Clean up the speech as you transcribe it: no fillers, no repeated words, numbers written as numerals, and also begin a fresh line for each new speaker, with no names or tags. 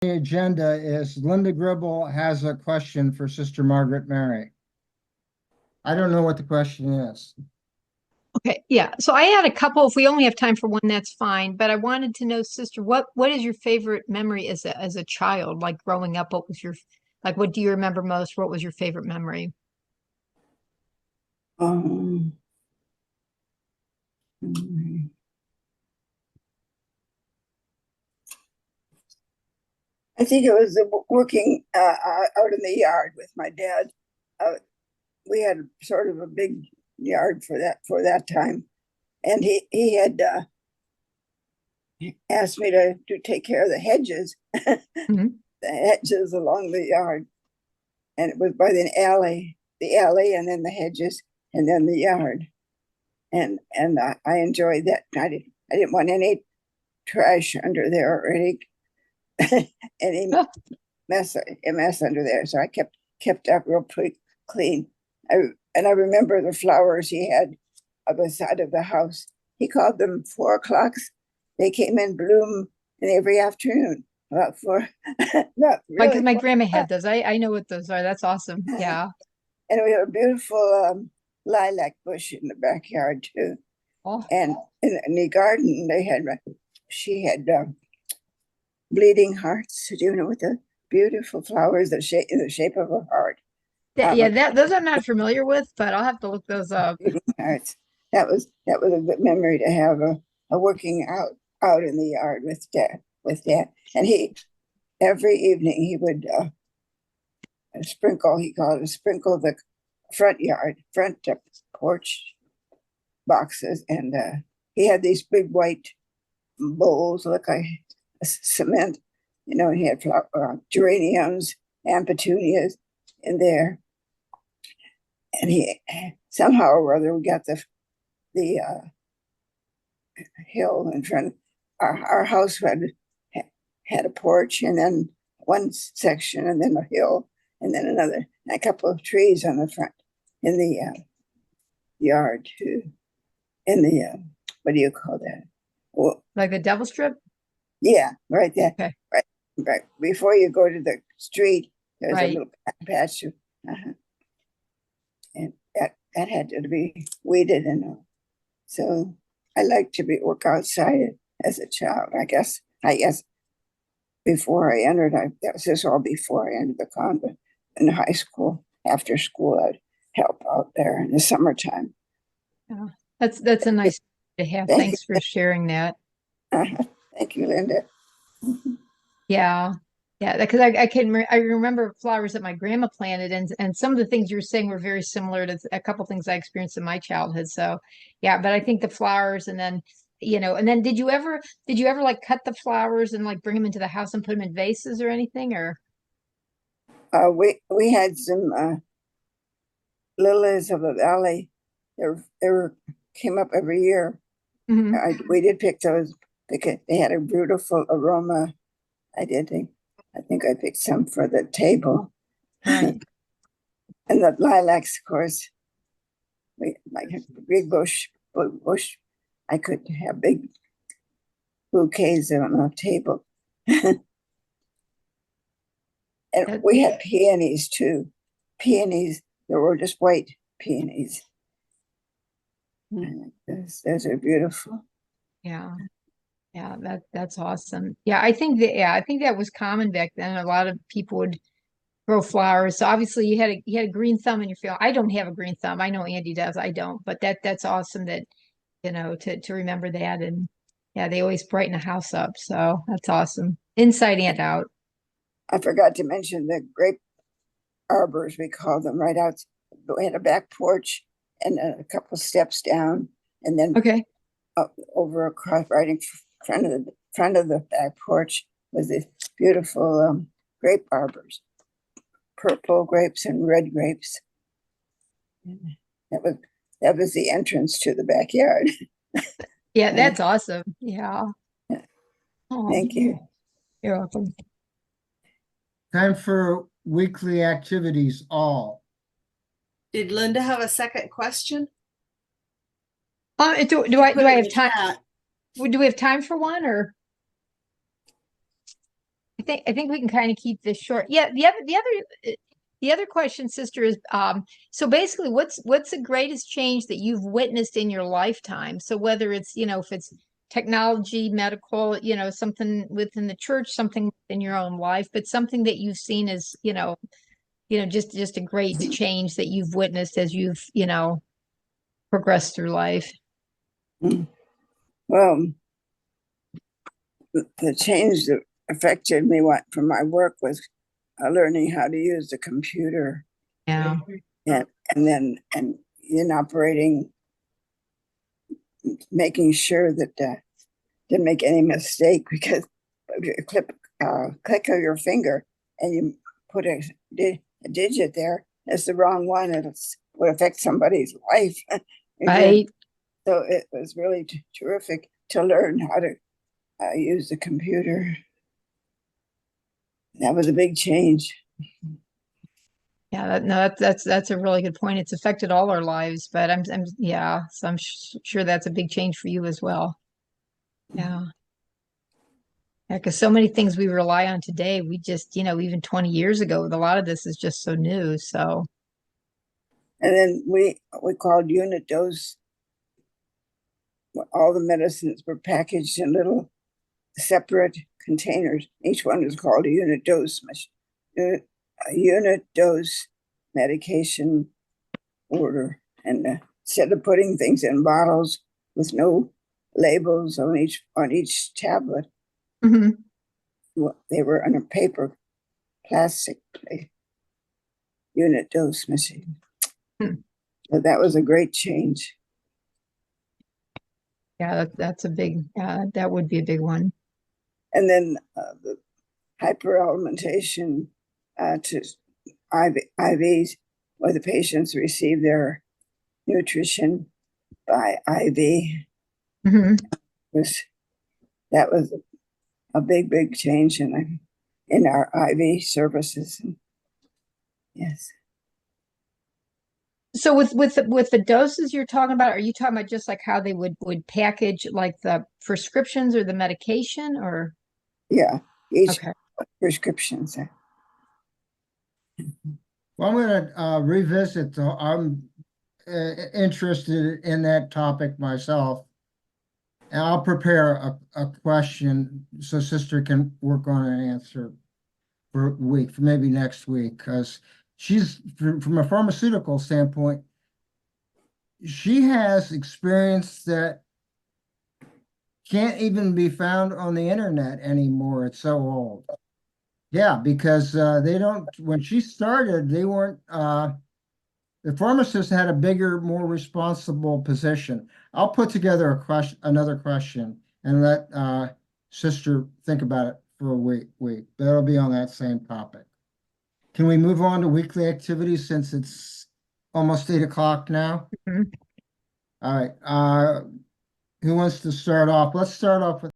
The agenda is Linda Gribble has a question for Sister Margaret Mary. I don't know what the question is.
Okay, yeah. So I had a couple. If we only have time for one, that's fine. But I wanted to know, sister, what is your favorite memory as a child, like growing up? What was your like? What do you remember most? What was your favorite memory?
Um, I think it was working out in the yard with my dad. Uh, we had sort of a big yard for that time, and he had asked me to take care of the hedges,
Mhm.
the hedges along the yard, and it was by the alley, and then the hedges, and then the yard, and I enjoyed that. I didn't want any trash under there or any
Oh,
mess under there. So I kept up real clean. I and I remember the flowers he had on the side of the house. He called them 4 o'clocks. They came in bloom in every afternoon. About four, not
because
really
my
four.
grandma had those. I know what those are. That's awesome. Yeah.
And we have a beautiful lilac bush in the backyard too.
Oh,
And in the garden, she had bleeding hearts. Do you know, with the beautiful flowers that shape in the shape of a heart.
yeah.
Um,
That those I'm not familiar with, but I'll have to look those up.
bleeding hearts. That was a good memory to have a working out in the yard with dad. And he every evening he would sprinkle. He called it sprinkle the front porch boxes, and he had these big white bowls, look like cement. He had geraniums and petunias in there, and he somehow or other we got the hill in front. Our house had a porch, and then one section, and then a hill, and then another, and a couple of trees on the front in the yard too. In the what do you call that? Well,
Like the devil strip?
yeah, right there,
Okay.
right before you go to the street. There's a
Right.
little patch, and that had to be weeded and all. So I like to work outside as a child. I guess before I entered, that was just all before I entered the convent. In high school, after school, I'd help out there in the summertime.
Yeah. That's a nice to have.
Thank you.
Thanks for sharing that.
Thank you, Linda.
Yeah. Yeah, because I remember flowers that my grandma planted, and some of the things you were saying were very similar to a couple things I experienced in my childhood. So yeah, but I think the flowers, and then and then did you ever like cut the flowers and like bring them into the house and put them in vases or anything? Or
We had some lilies of the valley. They came up every year.
Mhm.
We did pick those because they had a beautiful aroma. I think I picked some for the table.
Right.
And the lilacs, of course, we like a big bush. I could have big bouquets on the table. And
That,
we had peonies too. Peonies, they were just white peonies. Those are beautiful.
yeah. Yeah, that's awesome. Yeah, I think that was common back then. A lot of people would grow flowers. So obviously you had a green thumb in your field. I don't have a green thumb. I know Andy does. I don't. But that's awesome that, to remember that. And yeah, they always brighten a house up. So that's awesome. Inside and out.
I forgot to mention the grape arbors, we call them, right out. We had a back porch and a couple steps down, and then
Okay.
over across, right in front of the back porch was this beautiful grape arbors, purple grapes and red grapes. That was that was the entrance to the backyard.
Yeah, that's awesome. Yeah. Oh,
Thank you.
you're welcome.
Time for weekly activities, all.
Did Linda have a second question?
Do I
Put it in
have
the
time?
chat.
Do we have time for one, or I think we can kind of keep this short. Yeah, the other question, sister, is so basically what's the greatest change that you've witnessed in your lifetime? So whether it's, if it's technology, medical, something within the church, something in your own life, but something that you've seen as, just a great change that you've witnessed as you've, progressed through life.
Well, the change that affected me from my work was learning how to use the computer.
Yeah.
And then in operating, making sure that didn't make any mistake, because if you click of your finger and you put a digit there, it's the wrong one. It would affect somebody's life.
Right.
So it was really terrific to learn how to use the computer. That was a big change.
Yeah, that's a really good point. It's affected all our lives, but so I'm sure that's a big change for you as well. Yeah. Yeah, because so many things we rely on today, we just, even 20 years ago, a lot of this is just so new. So,
And then we called unit dose. All the medicines were packaged in little separate containers. Each one was called a unit dose. A unit dose medication order. And instead of putting things in bottles with no labels on each tablet,
mhm.
they were on a paper plastic unit dose machine. So that was a great change.
Yeah, that's a big, that would be a big one.
And then the hyperalimentation to IVs, where the patients receive their nutrition by IV.
Mhm.
That was a big change in our IV services. Yes.
So with the doses you're talking about, are you talking about just like how they would package like the prescriptions or the medication, or?
Yeah, each
Okay.
prescriptions.
Well, I'm gonna revisit, I'm interested in that topic myself. And I'll prepare a question so sister can work on an answer for a week, for maybe next week, because she's, from a pharmaceutical standpoint, she has experience that can't even be found on the internet anymore. It's so old. Yeah, because they don't, when she started, they weren't, the pharmacist had a bigger, more responsible position. I'll put together another question and let sister think about it for a week. That'll be on that same topic. Can we move on to weekly activities since it's almost 8 o'clock now?
Mhm.
All right. Who wants to start off? Let's start off with